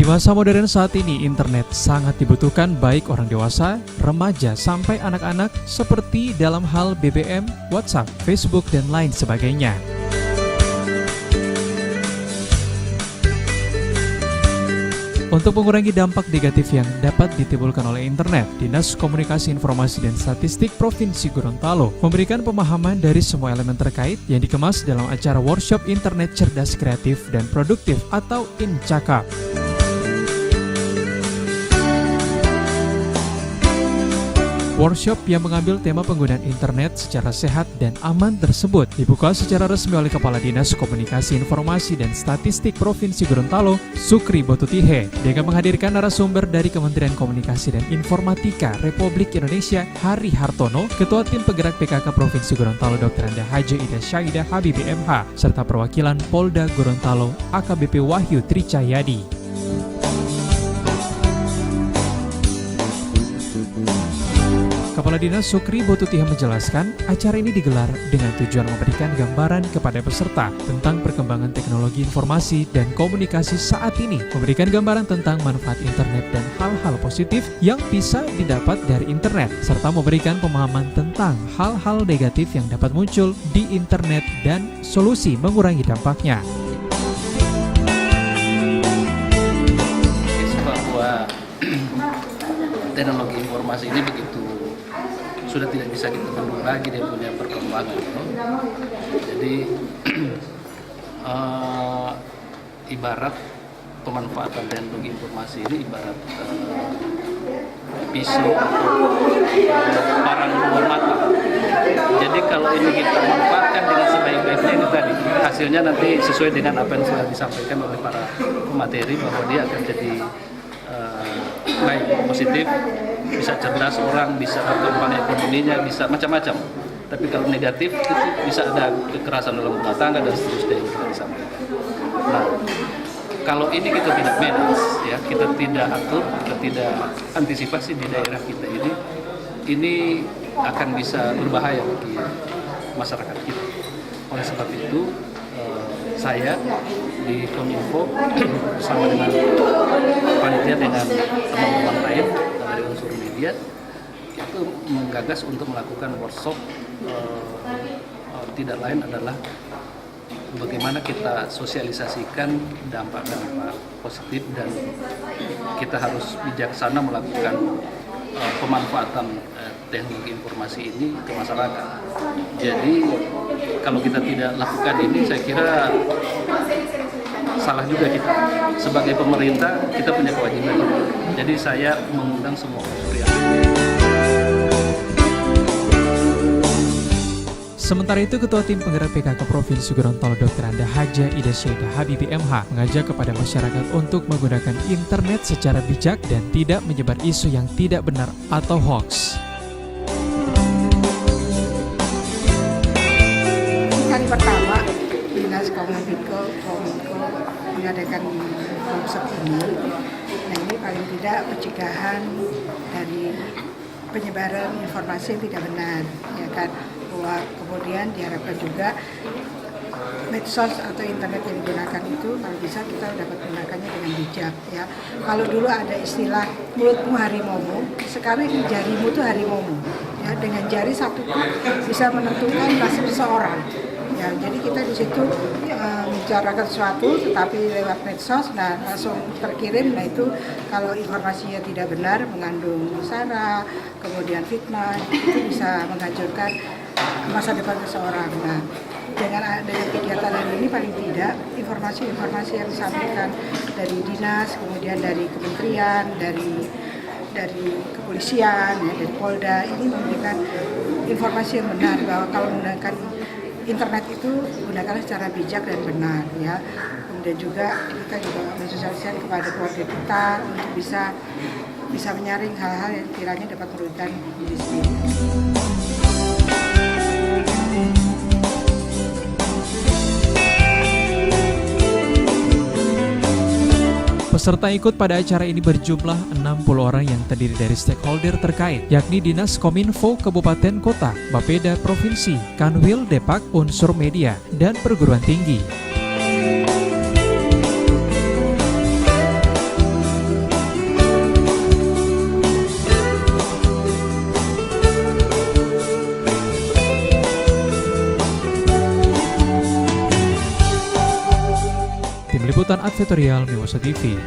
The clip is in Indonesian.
masa modern saat ini, internet sangat dibutuhkan baik orang dewasa, remaja, sampai anak-anak seperti dalam hal BBM, WhatsApp, Facebook, dan lain sebagainya. Untuk mengurangi dampak negatif yang dapat ditimbulkan oleh internet, Dinas Komunikasi Informasi dan Statistik Provinsi Gorontalo memberikan pemahaman dari semua elemen terkait yang dikemas dalam acara workshop Internet Cerdas Kreatif dan Produktif atau INCAKAP. Workshop yang mengambil tema penggunaan internet secara sehat dan aman tersebut dibuka secara resmi oleh Kepala Dinas Komunikasi Informasi dan Statistik Provinsi Gorontalo, Sukri Botutihe, dengan menghadirkan narasumber dari Kementerian Komunikasi dan Informatika Republik Indonesia, Hari Hartono, Ketua Tim Penggerak PKK Provinsi Gorontalo Dr. Anda Haja Ida Syaidah Habibie MH, serta perwakilan Polda Gorontalo AKBP Wahyu Tricahyadi. Kepala Dinas Sukri Botutihe menjelaskan, acara ini digelar dengan tujuan memberikan gambaran kepada peserta tentang perkembangan teknologi informasi dan komunikasi saat ini, memberikan gambaran tentang manfaat internet dan hal-hal positif yang bisa didapat dari internet, serta memberikan pemahaman tentang hal-hal negatif yang dapat muncul di internet dan solusi mengurangi dampaknya. Bahwa teknologi informasi ini begitu sudah tidak bisa kita bendung lagi, dia punya perkembangan. Jadi ibarat pemanfaatan teknologi informasi ini ibarat pisau atau parang dua mata. Jadi kalau ini kita manfaatkan dengan sebaik-baiknya, ini tadi hasilnya nanti sesuai dengan apa yang sudah disampaikan oleh para pemateri, bahwa dia akan jadi baik, positif, bisa cerdas orang, bisa berkembang ekonominya, bisa macam-macam. Tapi kalau negatif itu bisa ada kekerasan dalam rumah tangga dan seterusnya yang kita disampaikan. Nah, kalau ini kita tidak manage, ya, kita tidak atur, kita tidak antisipasi di daerah kita ini akan bisa berbahaya bagi masyarakat kita. Oleh sebab itu, saya di Kominfo bersama dengan panitia dengan teman-teman lain dari unsur media itu menggagas untuk melakukan workshop, tidak lain adalah bagaimana kita sosialisasikan dampak-dampak positif dan kita harus bijaksana melakukan pemanfaatan teknologi informasi ini ke masyarakat. Jadi kalau kita tidak lakukan ini, saya kira salah juga kita. Sebagai pemerintah, kita punya kewajiban. Jadi saya mengundang semua unsur yang Sementara itu, Ketua Tim Penggerak PKK Provinsi Gorontalo Dr. Anda Haja Ida Syaidah Habibie MH mengajak kepada masyarakat untuk menggunakan internet secara bijak dan tidak menyebar isu yang tidak benar atau hoax. Kali pertama, Dinas Kominfo mengadakan workshop ini. Nah, ini paling tidak pencegahan dari penyebaran informasi yang tidak benar, ya kan? Bahwa kemudian diharapkan juga medsos atau internet yang digunakan itu kalau bisa kita dapat menggunakannya dengan bijak, ya. Kalau dulu ada istilah mulutmu harimaumu, sekarang jarimu itu harimaumu, ya. Dengan jari satu pun bisa menentukan nasib seseorang, ya. Jadi kita di situ membicarakan sesuatu tetapi lewat medsos, nah langsung terkirim. Nah itu kalau informasinya tidak benar, mengandung sara, kemudian fitnah, itu bisa menghancurkan masa depan seseorang. Nah, dengan adanya kegiatan hari ini paling tidak informasi-informasi yang disampaikan dari dinas, kemudian dari kementerian, dari kepolisian, ya, dari Polda, ini memberikan informasi yang benar bahwa kalau menggunakan internet itu gunakanlah secara bijak dan benar, ya. Kemudian juga kita juga mensosialisasikan kepada keluarga kita untuk bisa menyaring hal-hal yang kiranya dapat merugikan diri sendiri. Peserta ikut pada acara ini berjumlah 60 orang yang terdiri dari stakeholder terkait, yakni Dinas Kominfo Kabupaten Kota, Bapeda Provinsi, Kanwil Depak, unsur media, dan perguruan tinggi. Liputan Advertorial Mimosa TV.